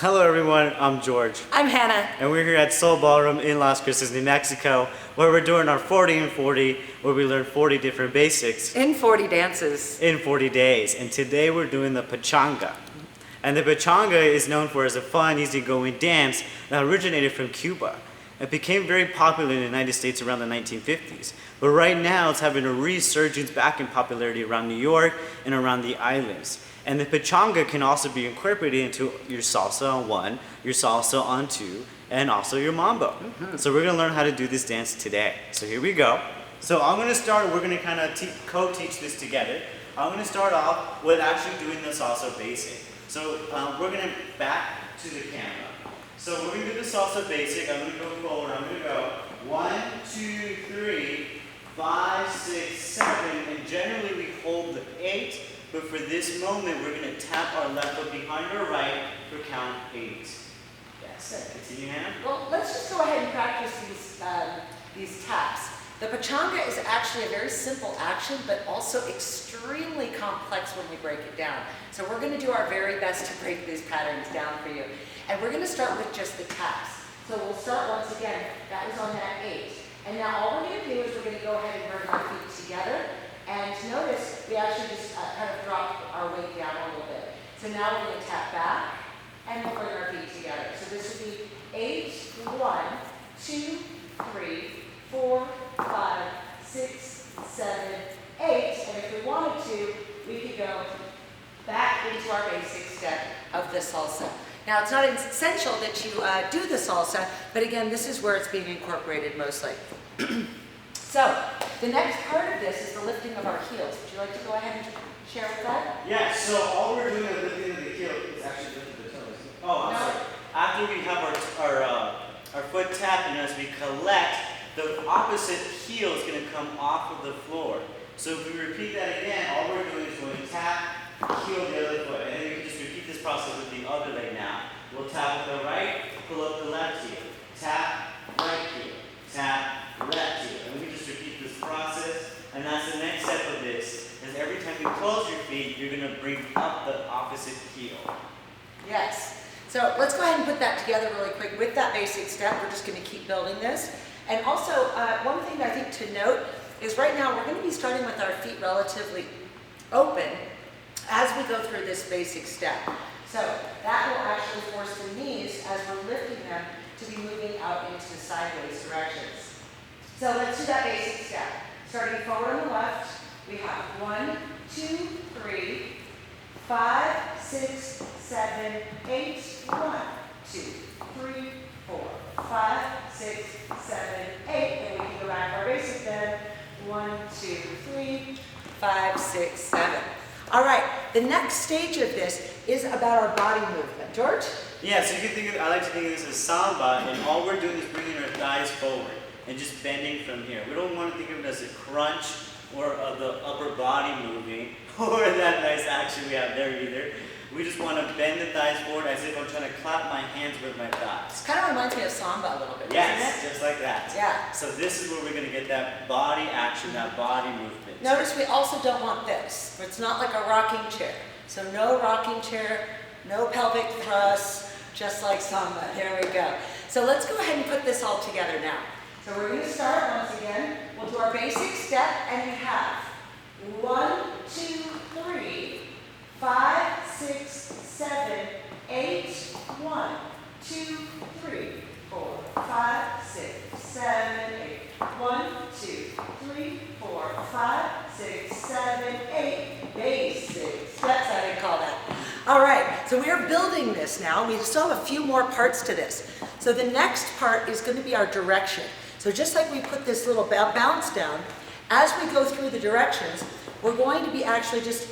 Hello everyone, I'm George. I'm Hannah. And we're here at Soul Ballroom in Las Cruces, New Mexico, where we're doing our 40 and 40, where we learn 40 different basics. In 40 dances. In 40 days. And today we're doing the Pachanga. And the Pachanga is known for as a fun, easygoing dance that originated from Cuba. It became very popular in the United States around the 1950s. But right now it's having a resurgence back in popularity around New York and around the islands. And the Pachanga can also be incorporated into your salsa on 1, your salsa on 2, and also your mambo. So we're gonna learn how to do this dance today. So here we go. So I'm gonna start, we're gonna kind of co-teach this together. I'm gonna start off with actually doing the salsa basic. So we're gonna back to the camera. So we're gonna do the salsa basic. I'm gonna go forward, I'm gonna go 1, 2, 3, 5, 6, 7, and generally we hold the 8. But for this moment, we're going to tap our left foot behind our right for count 8. That's it. Continue, Hannah. Well, let's just go ahead and practice these taps. The Pachanga is actually a very simple action, but also extremely complex when we break it down. So we're going to do our very best to break these patterns down for you. And we're going to start with just the taps. So we'll start once again. That was on that 8. And now all we're going to do is we're going to go ahead and bring our feet together. And notice we actually just kind of drop our weight down a little bit. So now we're going to tap back and we'll bring our feet together. So this would be 8, 1, 2, 3, 4, 5, 6, 7, 8. And if we wanted to, we could go back into our basic step of the salsa. Now it's not essential that you do the salsa, but again, this is where it's being incorporated mostly. So, the next part of this is the lifting of our heels. Would you like to go ahead and share with that? Yeah, so all we're doing is lifting of the heel is actually lifting the toes. Oh, I'm sorry. After we have our foot tapped and as we collect, the opposite heel is going to come off of the floor. So if we repeat that again, all we're doing is going to tap, heel the other foot. And then we can just repeat this process with the other leg now. We'll tap with the right, pull up the left heel. Tap, right heel. Tap, left heel. And we can just repeat this process. And that's the next step of this, is every time you close your feet, you're going to bring up the opposite heel. Yes. So let's go ahead and put that together really quick. With that basic step, we're just going to keep building this. And also, one thing I think to note is right now we're going to be starting with our feet relatively open as we go through this basic step. So that will actually force the knees, as we're lifting them, to be moving out into the sideways directions. So let's do that basic step. Starting forward on the left, we have 1, 2, 3, 5, 6, 7, 8, 1, 2, 3, 4, 5, 6, 7, 8, and we can go back to our basic then. 1, 2, 3, 5, 6, 7. All right, the next stage of this is about our body movement. George? Yeah, so you can think of, I like to think of this as samba, and all we're doing is bringing our thighs forward and just bending from here. We don't want to think of it as a crunch or the upper body moving or that nice action we have there either. We just want to bend the thighs forward as if I'm trying to clap my hands with my thighs. Kind of reminds me of samba a little bit, yes, doesn't it? Just like that. Yeah. So this is where we're going to get that body action, that body movement. Notice we also don't want this. It's not like a rocking chair. So no rocking chair, no pelvic thrusts, just like samba. There we go. So let's go ahead and put this all together now. So we're going to start once again. We'll do our basic step, and we have 1, 2, 3, 5, 6, 7, 8, 1, 2, 3, 4, 5, 6, 7, 8. 1, 2, 3, 4, 5, 6, 7, 8. Basic steps, I didn't call that. All right, so we are building this now. We still have a few more parts to this. So the next part is going to be our direction. So just like we put this little bounce down, as we go through the directions, we're going to be actually just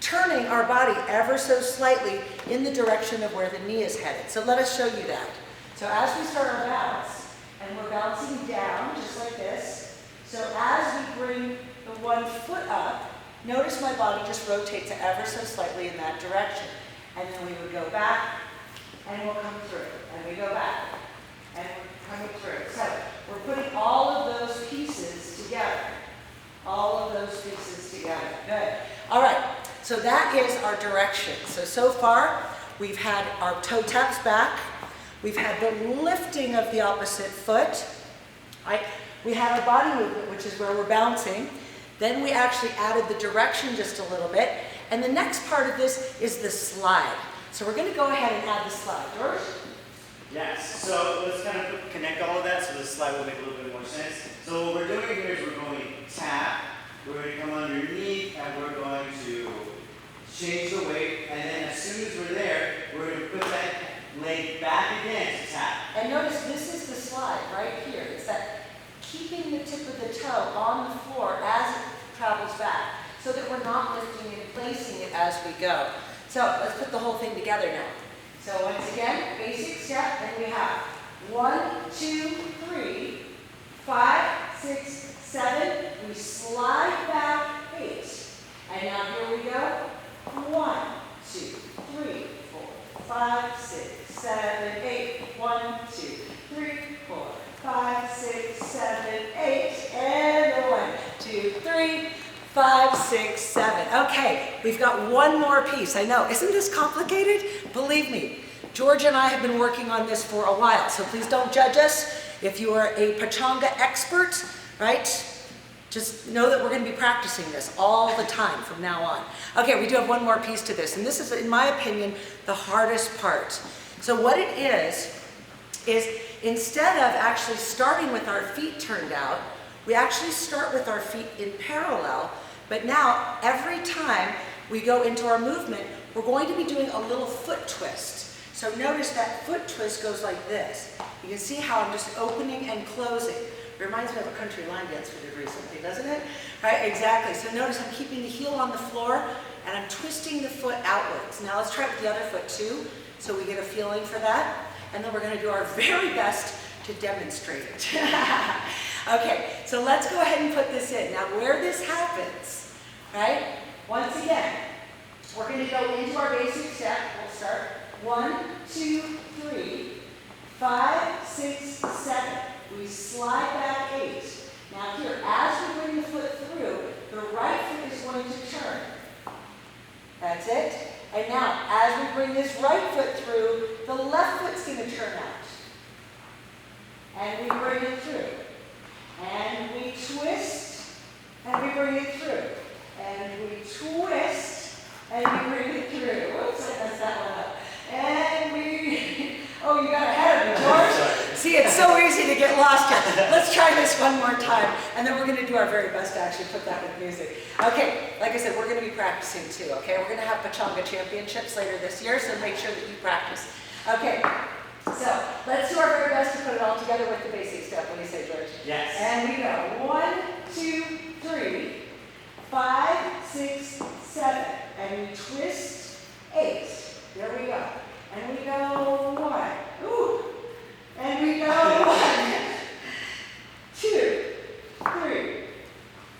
turning our body ever so slightly in the direction of where the knee is headed. So let us show you that. So as we start our bounce, and we're bouncing down just like this. So as we bring the one foot up, notice my body just rotates ever so slightly in that direction. And then we would go back, and we'll come through. And we go back, and we're coming through. So we're putting all of those pieces together. All of those pieces together. Good. All right. So that is our direction. So far, we've had our toe taps back. We've had the lifting of the opposite foot. Right? We had our body movement, which is where we're bouncing. Then we actually added the direction just a little bit. And the next part of this is the slide. So we're going to go ahead and add the slide. George? Yes, so let's kind of connect all of that so the slide will make a little bit more sense. So what we're doing here is we're going to tap, we're going to come underneath, and we're going to change the weight, and then as soon as we're there, we're going to put that leg back again to tap. And notice this is the slide right here. It's that keeping the tip of the toe on the floor as it travels back so that we're not lifting and placing it as we go. So let's put the whole thing together now. So once again, basic step, and we have 1, 2, 3, 5, 6, 7. We slide back 8. And now here we go. 1, 2, 3, 4, 5, 6, 7, 8. 1, 2, 3, 4, 5, 6, 7, 8. And 1, 2, 3, 5, 6, 7. Okay, we've got one more piece. I know, isn't this complicated? Believe me, George and I have been working on this for a while, so please don't judge us. If you are a Pachanga expert, right, just know that we're going to be practicing this all the time from now on. Okay, we do have one more piece to this, and this is, in my opinion, the hardest part. So what it is instead of actually starting with our feet turned out, we actually start with our feet in parallel, but now every time we go into our movement, we're going to be doing a little foot twist. So notice that foot twist goes like this. You can see how I'm just opening and closing. It reminds me of a country line dance we did recently, doesn't it? Right, exactly. So notice I'm keeping the heel on the floor and I'm twisting the foot outwards. Now let's try it with the other foot too, so we get a feeling for that. And then we're going to do our very best to demonstrate it. Okay, so let's go ahead and put this in. Now where this happens, right, once again, we're going to go into our basic step. We'll start 1, 2, 3, 5, 6, 7. We slide back 8. Now here, as we bring the foot through, the right foot is going to turn. That's it. And now, as we bring this right foot through, the left foot's going to turn out. And we bring it through. And we twist, and we bring it through. And we twist, and we bring it through. Whoops, I messed that one up. And we, oh, you got ahead of me, George. See, it's so easy to get lost here. Let's try this one more time, and then we're going to do our very best to actually put that with music. Okay, like I said, we're going to be practicing too, okay? We're going to have Pachanga championships later this year, so make sure that you practice. Okay, so let's do our very best to put it all together with the basic step. What do you say, George? Yes. And we go 1, 2, 3, 5, 6, 7, and we twist 8. There we go. And we go 1. Ooh. And we go 1, 2, 3,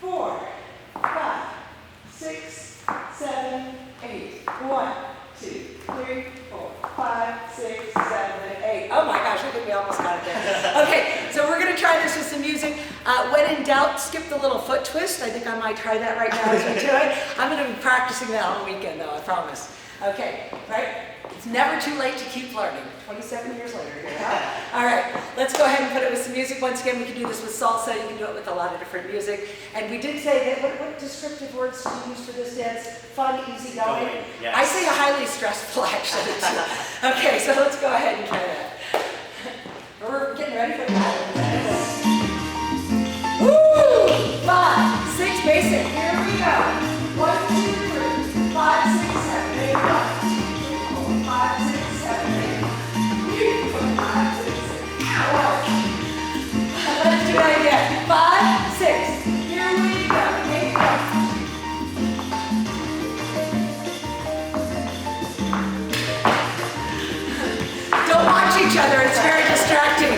4, 5, 6, 7, 8. 1, 2, 3, 4, 5, 6, 7, 8. Oh my gosh, I think we almost got it there. Okay, so we're going to try this with some music. When in doubt, skip the little foot twist. I think I might try that right now as we do it. I'm going to be practicing that on the weekend though, I promise. Okay, right? It's never too late to keep learning. 27 years later, here we are. All right, let's go ahead and put it with some music. Once again, we can do this with salsa. You can do it with a lot of different music. And we did say that, what descriptive words do you use for this dance? Fun, easy going? Yes. I say highly stressful, actually. Okay, so let's go ahead and try that. We're getting ready for that. Woo! 5, 6, basic. Here we go. 1, 2, 3, 5, 6, 7, 8, 1. 5, 6, 7, 8. 5, 6, 7, 8. Let's do it again. 5, 6. Here we go. 8, 1. Don't watch each other. It's very distracting.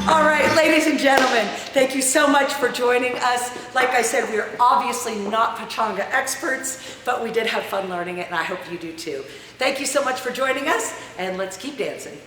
All right, ladies and gentlemen, thank you so much for joining us. Like I said, we are obviously not Pachanga experts, but we did have fun learning it, and I hope you do too. Thank you so much for joining us, and let's keep dancing.